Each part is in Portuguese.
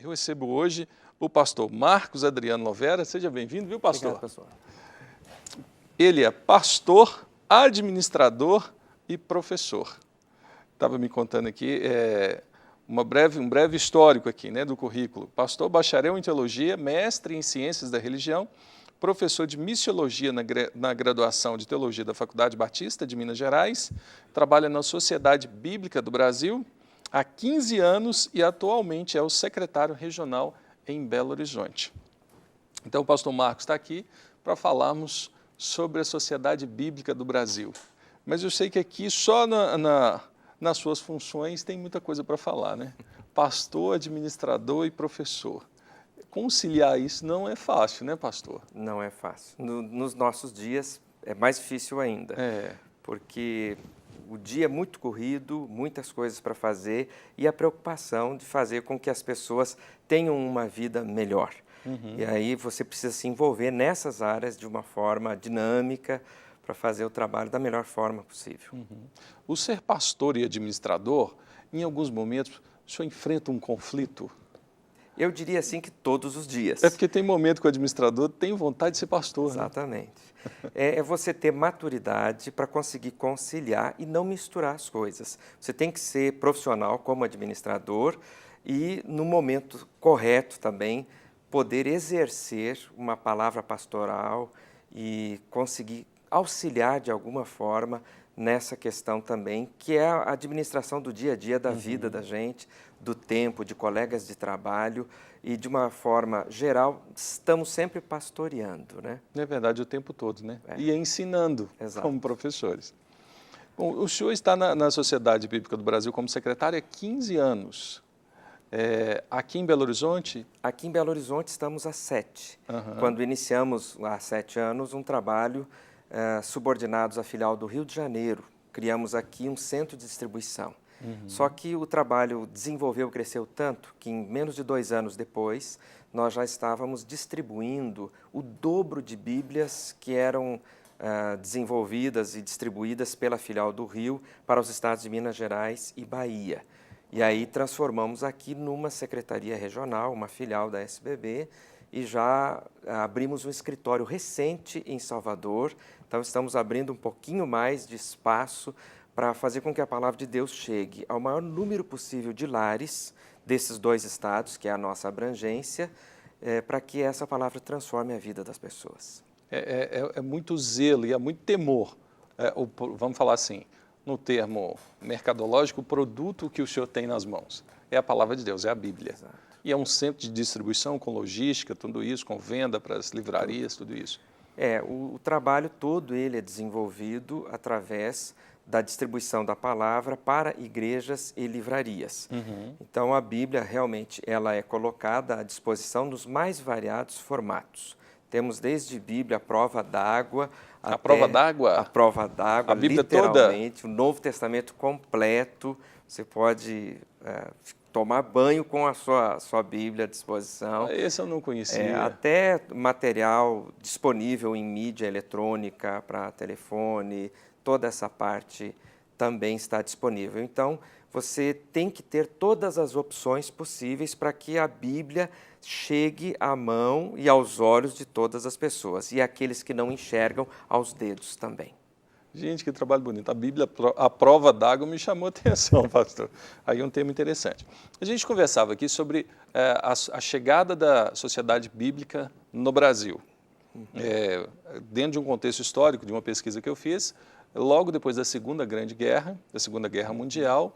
Eu recebo hoje o pastor Marcos Adriano Lovera. Seja bem-vindo, viu, pastor? Obrigado, pastor. Ele é pastor, administrador e professor. Estava me contando aqui um breve histórico aqui, né, do currículo. Pastor, bacharel em teologia, mestre em ciências da religião, professor de missiologia na graduação de teologia da Faculdade Batista de Minas Gerais, trabalha na Sociedade Bíblica do Brasil há 15 anos e atualmente é o secretário regional em Belo Horizonte. Então, o pastor Marcos está aqui para falarmos sobre a Sociedade Bíblica do Brasil. Mas eu sei que aqui, só nas suas funções, tem muita coisa para falar, né? Pastor, administrador e professor. Conciliar isso não é fácil, né, pastor? Não é fácil. Nos nossos dias é mais difícil ainda, porque o dia é muito corrido, muitas coisas para fazer e a preocupação de fazer com que as pessoas tenham uma vida melhor. E aí você precisa se envolver nessas áreas de uma forma dinâmica para fazer o trabalho da melhor forma possível. O ser pastor e administrador, em alguns momentos, o senhor enfrenta um conflito? Eu diria assim que todos os dias. É porque tem momento que o administrador tem vontade de ser pastor. Exatamente. Né? É você ter maturidade para conseguir conciliar e não misturar as coisas. Você tem que ser profissional como administrador e, no momento correto também, poder exercer uma palavra pastoral e conseguir auxiliar de alguma forma nessa questão também, que é a administração do dia a dia da vida da gente, do tempo, de colegas de trabalho e, de uma forma geral, estamos sempre pastoreando, né? É verdade, o tempo todo, né? E ensinando. Exato. Como professores. Bom, o senhor está na Sociedade Bíblica do Brasil como secretário há 15 anos. Aqui em Belo Horizonte? Aqui em Belo Horizonte estamos há 7. Quando iniciamos há 7 anos um trabalho subordinados à filial do Rio de Janeiro. Criamos aqui um centro de distribuição. Só que o trabalho desenvolveu e cresceu tanto que em menos de 2 anos depois nós já estávamos distribuindo o dobro de Bíblias que eram desenvolvidas e distribuídas pela filial do Rio para os estados de Minas Gerais e Bahia. E aí transformamos aqui numa secretaria regional, uma filial da SBB, e já abrimos um escritório recente em Salvador. Então estamos abrindo um pouquinho mais de espaço para fazer com que a palavra de Deus chegue ao maior número possível de lares desses 2 estados, que é a nossa abrangência, para que essa palavra transforme a vida das pessoas. É muito zelo e é muito temor. Vamos falar assim, no termo mercadológico, o produto que o senhor tem nas mãos é a palavra de Deus, é a Bíblia. Exato. E é um centro de distribuição com logística, tudo isso, com venda para as livrarias, tudo isso. O trabalho todo ele é desenvolvido através da distribuição da palavra para igrejas e livrarias. Então, a Bíblia realmente ela é colocada à disposição nos mais variados formatos. Temos desde Bíblia à prova d'água, a prova d'água? A prova d'água, a Bíblia literalmente, toda? O Novo Testamento completo. Você pode tomar banho com a sua Bíblia à disposição. Esse eu não conhecia. Até material disponível em mídia eletrônica para telefone, toda essa parte também está disponível. Então, você tem que ter todas as opções possíveis para que a Bíblia chegue à mão e aos olhos de todas as pessoas, e aqueles que não enxergam, aos dedos também. Gente, que trabalho bonito. A Bíblia, a prova d'água, me chamou a atenção, pastor. Aí é um tema interessante. A gente conversava aqui sobre a chegada da Sociedade Bíblica no Brasil. Dentro de um contexto histórico, de uma pesquisa que eu fiz, logo depois da Segunda Grande Guerra, da Segunda Guerra Mundial,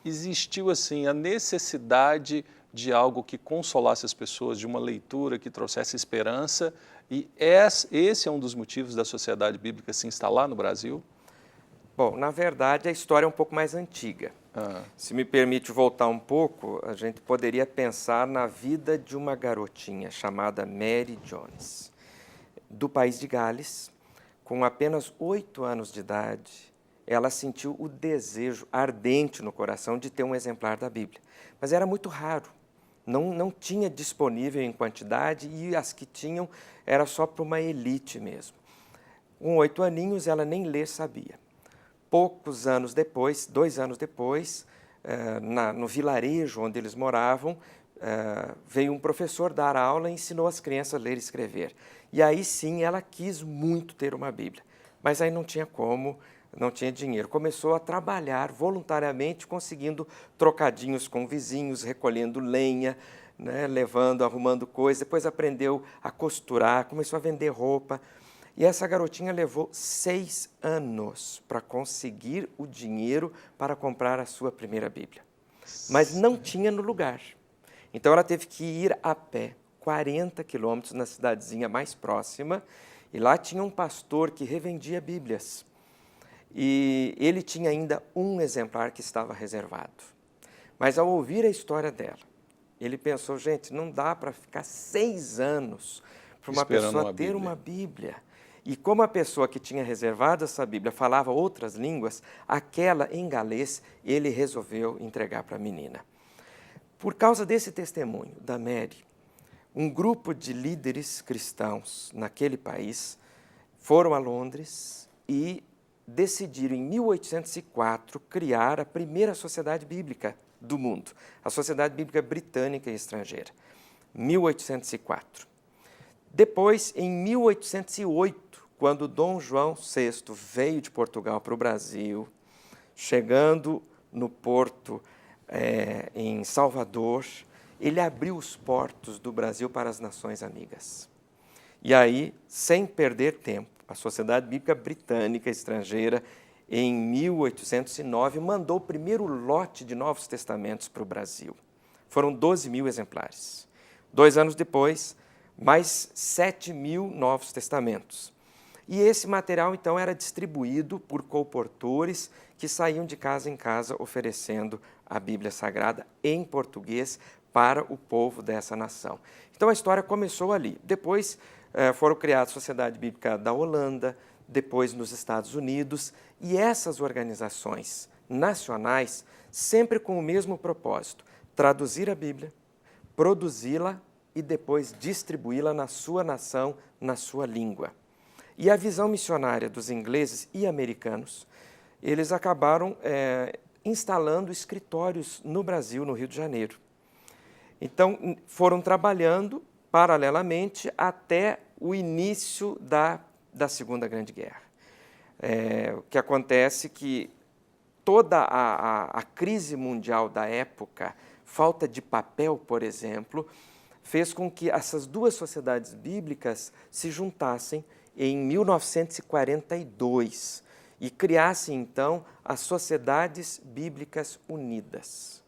existiu assim a necessidade de algo que consolasse as pessoas, de uma leitura que trouxesse esperança, e esse é um dos motivos da Sociedade Bíblica se instalar no Brasil? Bom, na verdade, a história é um pouco mais antiga. Se me permite voltar um pouco, a gente poderia pensar na vida de uma garotinha chamada Mary Jones, do país de Gales. Com apenas 8 anos de idade, ela sentiu o desejo ardente no coração de ter um exemplar da Bíblia. Mas era muito raro, não tinha disponível em quantidade e as que tinham era só para uma elite mesmo. Com 8 aninhos, ela nem ler sabia. Poucos anos depois, 2 anos depois, no vilarejo onde eles moravam, veio um professor dar aula e ensinou as crianças a ler e escrever. E aí sim ela quis muito ter uma Bíblia, mas aí não tinha como, não tinha dinheiro. Começou a trabalhar voluntariamente, conseguindo trocadinhos com vizinhos, recolhendo lenha, né, levando, arrumando coisas. Depois aprendeu a costurar, começou a vender roupa. E essa garotinha levou 6 anos para conseguir o dinheiro para comprar a sua primeira Bíblia. Mas não tinha no lugar. Então ela teve que ir a pé, 40 quilômetros na cidadezinha mais próxima, e lá tinha um pastor que revendia Bíblias. E ele tinha ainda um exemplar que estava reservado. Mas ao ouvir a história dela, ele pensou, gente, não dá para ficar 6 anos para uma pessoa ter uma Bíblia. E como a pessoa que tinha reservado essa Bíblia falava outras línguas, aquela em galês, ele resolveu entregar para a menina. Por causa desse testemunho da Mary, um grupo de líderes cristãos naquele país foram a Londres e decidiram, em 1804, criar a primeira sociedade bíblica do mundo, a Sociedade Bíblica Britânica e Estrangeira, 1804. Depois, em 1808, quando Dom João VI veio de Portugal para o Brasil, chegando no porto em Salvador, ele abriu os portos do Brasil para as nações amigas. E aí, sem perder tempo, a Sociedade Bíblica Britânica Estrangeira, em 1809, mandou o primeiro lote de Novos Testamentos para o Brasil. Foram 12 mil exemplares. 2 anos depois, mais 7 mil Novos Testamentos. E esse material, então, era distribuído por colportores que saíam de casa em casa oferecendo a Bíblia Sagrada em português para o povo dessa nação. Então, a história começou ali. Depois, foram criadas a Sociedade Bíblica da Holanda, depois nos Estados Unidos, e essas organizações nacionais, sempre com o mesmo propósito, traduzir a Bíblia, produzi-la e depois distribuí-la na sua nação, na sua língua. E a visão missionária dos ingleses e americanos, eles acabaram instalando escritórios no Brasil, no Rio de Janeiro. Então, foram trabalhando paralelamente até o início da Segunda Grande Guerra. O que acontece é que toda a crise mundial da época, falta de papel, por exemplo, fez com que essas duas sociedades bíblicas se juntassem em 1942 e criassem, então, as Sociedades Bíblicas Unidas.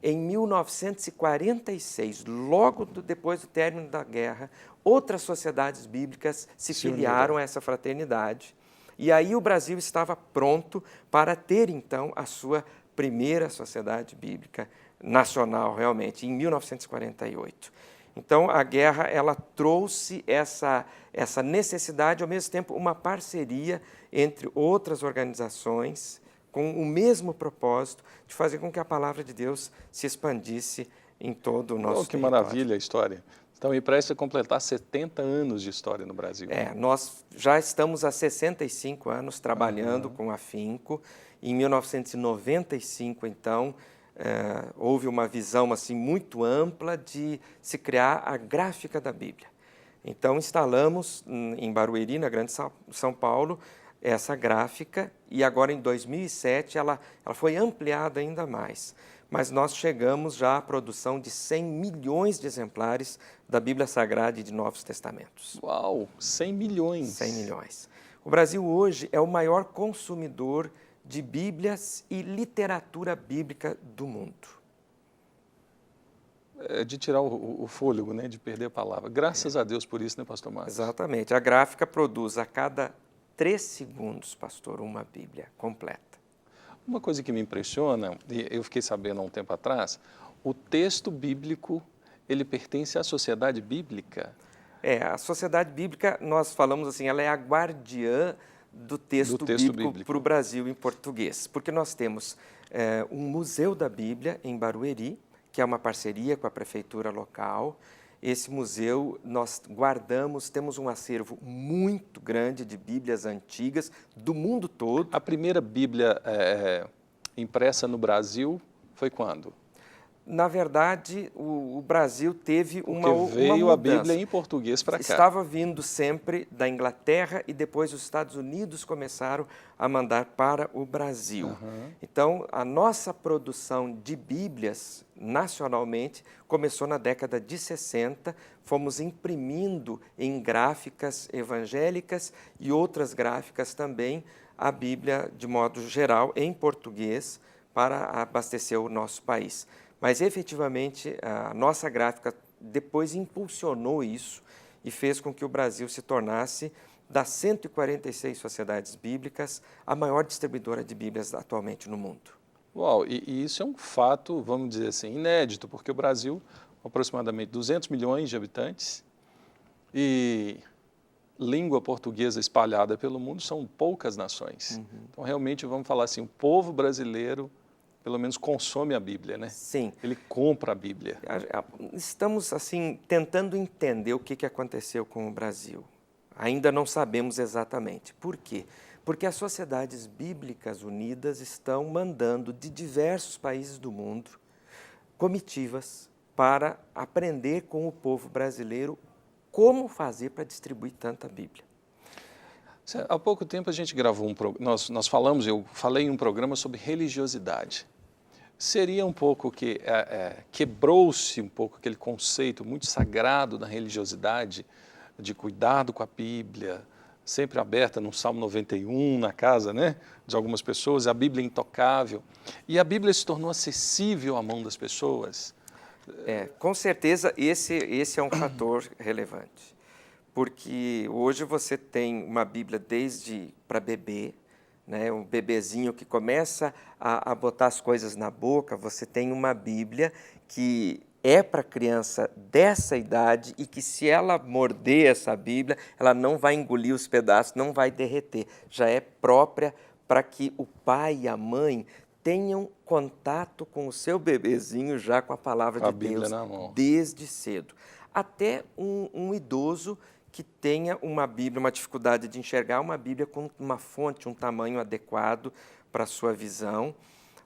Em 1946, logo depois do término da guerra, outras sociedades bíblicas se filiaram a essa fraternidade. E aí o Brasil estava pronto para ter, então, a sua primeira sociedade bíblica nacional, realmente, em 1948. Então, a guerra ela trouxe essa necessidade, ao mesmo tempo, uma parceria entre outras organizações com o mesmo propósito de fazer com que a palavra de Deus se expandisse em todo o nosso território. Que maravilha a história. Então, e prestes a completar 70 anos de história no Brasil. Nós já estamos há 65 anos trabalhando com afinco. Em 1995, então, houve uma visão assim, muito ampla de se criar a gráfica da Bíblia. Então, instalamos em Barueri, na Grande São Paulo, essa gráfica, e agora em 2007 ela foi ampliada ainda mais. Mas nós chegamos já à produção de 100 milhões de exemplares da Bíblia Sagrada e de Novos Testamentos. Uau, 100 milhões! 100 milhões. O Brasil hoje é o maior consumidor de Bíblias e literatura bíblica do mundo. É de tirar o fôlego, né, de perder a palavra. Graças a Deus por isso, né, pastor Márcio? Exatamente. A gráfica produz a cada 3 segundos, pastor, uma Bíblia completa. Uma coisa que me impressiona, e eu fiquei sabendo há um tempo atrás, o texto bíblico, ele pertence à sociedade bíblica? A sociedade bíblica, nós falamos assim, ela é a guardiã do texto bíblico para o Brasil em português. Porque nós temos um Museu da Bíblia em Barueri, que é uma parceria com a prefeitura local. Esse museu, nós guardamos, temos um acervo muito grande de Bíblias antigas do mundo todo. A primeira Bíblia impressa no Brasil Foi quando? Na verdade, o Brasil teve Porque uma veio mudança. a Bíblia em português para cá. Estava vindo sempre da Inglaterra e depois os Estados Unidos começaram a mandar para o Brasil. Então, a nossa produção de Bíblias, nacionalmente, começou na década de 60. Fomos imprimindo em gráficas evangélicas e outras gráficas também a Bíblia, de modo geral, em português, para abastecer o nosso país. Mas, efetivamente, a nossa gráfica depois impulsionou isso e fez com que o Brasil se tornasse, das 146 sociedades bíblicas, a maior distribuidora de Bíblias atualmente no mundo. Uau, e isso é um fato, vamos dizer assim, inédito, porque o Brasil, aproximadamente 200 milhões de habitantes, e língua portuguesa espalhada pelo mundo são poucas nações. Então, realmente, vamos falar assim, o povo brasileiro, pelo menos, consome a Bíblia, né? Sim. Ele compra a Bíblia. Estamos, assim, tentando entender o que aconteceu com o Brasil. Ainda não sabemos exatamente. Por quê? Porque as Sociedades Bíblicas Unidas estão mandando de diversos países do mundo comitivas para aprender com o povo brasileiro como fazer para distribuir tanta Bíblia. Há pouco tempo a gente gravou nós falamos, eu falei em um programa sobre religiosidade. Seria um pouco que quebrou-se um pouco aquele conceito muito sagrado da religiosidade, de cuidado com a Bíblia, sempre aberta no Salmo 91, na casa, né, de algumas pessoas, a Bíblia é intocável. E a Bíblia se tornou acessível à mão das pessoas. Com certeza esse é um fator relevante, porque hoje você tem uma Bíblia desde para bebê, né, um bebezinho que começa a botar as coisas na boca, você tem uma Bíblia que é para criança dessa idade e que se ela morder essa Bíblia, ela não vai engolir os pedaços, não vai derreter, já é própria para que o pai e a mãe tenham contato com o seu bebezinho já com a palavra de Deus desde cedo. Até um idoso que tenha uma Bíblia, uma dificuldade de enxergar, uma Bíblia com uma fonte, um tamanho adequado para a sua visão.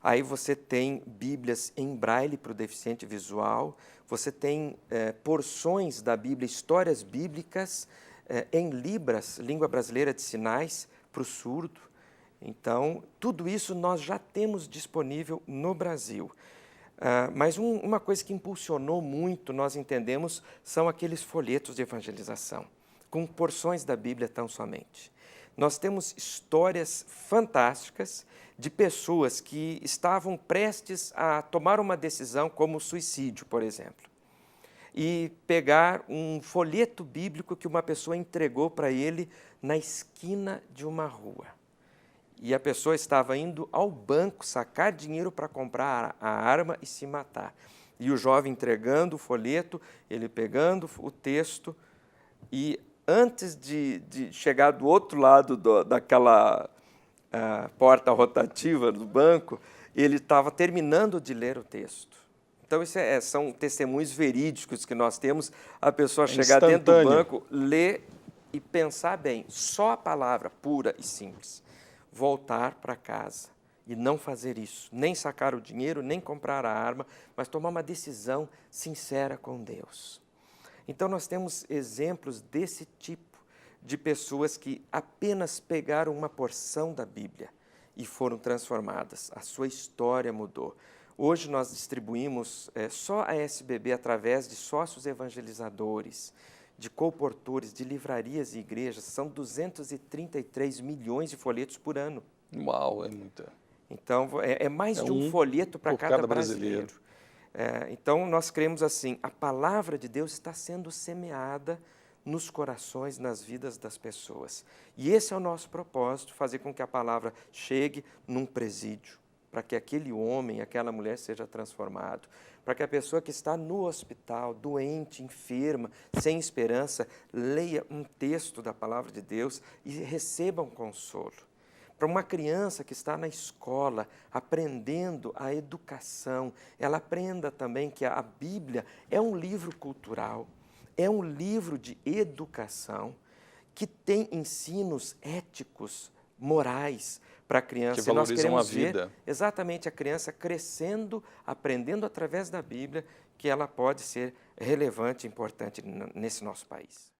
Aí você tem Bíblias em braille para o deficiente visual, você tem porções da Bíblia, histórias bíblicas em Libras, língua brasileira de sinais, para o surdo. Então, tudo isso nós já temos disponível no Brasil. Mas uma coisa que impulsionou muito, nós entendemos, são aqueles folhetos de evangelização, com porções da Bíblia tão somente. Nós temos histórias fantásticas de pessoas que estavam prestes a tomar uma decisão como o suicídio, por exemplo, e pegar um folheto bíblico que uma pessoa entregou para ele na esquina de uma rua. E a pessoa estava indo ao banco sacar dinheiro para comprar a arma e se matar. E o jovem entregando o folheto, ele pegando o texto e antes de chegar do outro lado daquela porta rotativa do banco, ele estava terminando de ler o texto. Então, isso são testemunhos verídicos que nós temos, a pessoa chegar dentro do banco, ler e pensar bem, só a palavra pura e simples. Voltar para casa e não fazer isso, nem sacar o dinheiro, nem comprar a arma, mas tomar uma decisão sincera com Deus. Então, nós temos exemplos desse tipo de pessoas que apenas pegaram uma porção da Bíblia e foram transformadas. A sua história mudou. Hoje nós distribuímos só a SBB através de sócios evangelizadores, de colportores, de livrarias e igrejas. São 233 milhões de folhetos por ano. Uau, é muita. Então, é mais de um folheto para cada brasileiro. Então, nós cremos assim, a palavra de Deus está sendo semeada nos corações, nas vidas das pessoas. E esse é o nosso propósito, fazer com que a palavra chegue num presídio, para que aquele homem, aquela mulher seja transformado, para que a pessoa que está no hospital, doente, enferma, sem esperança, leia um texto da palavra de Deus e receba um consolo. Para uma criança que está na escola, aprendendo a educação, ela aprenda também que a Bíblia é um livro cultural, é um livro de educação, que tem ensinos éticos morais para a criança. Que valorizam nós queremos a vida. ver exatamente a criança crescendo, aprendendo através da Bíblia, que ela pode ser relevante e importante nesse nosso país.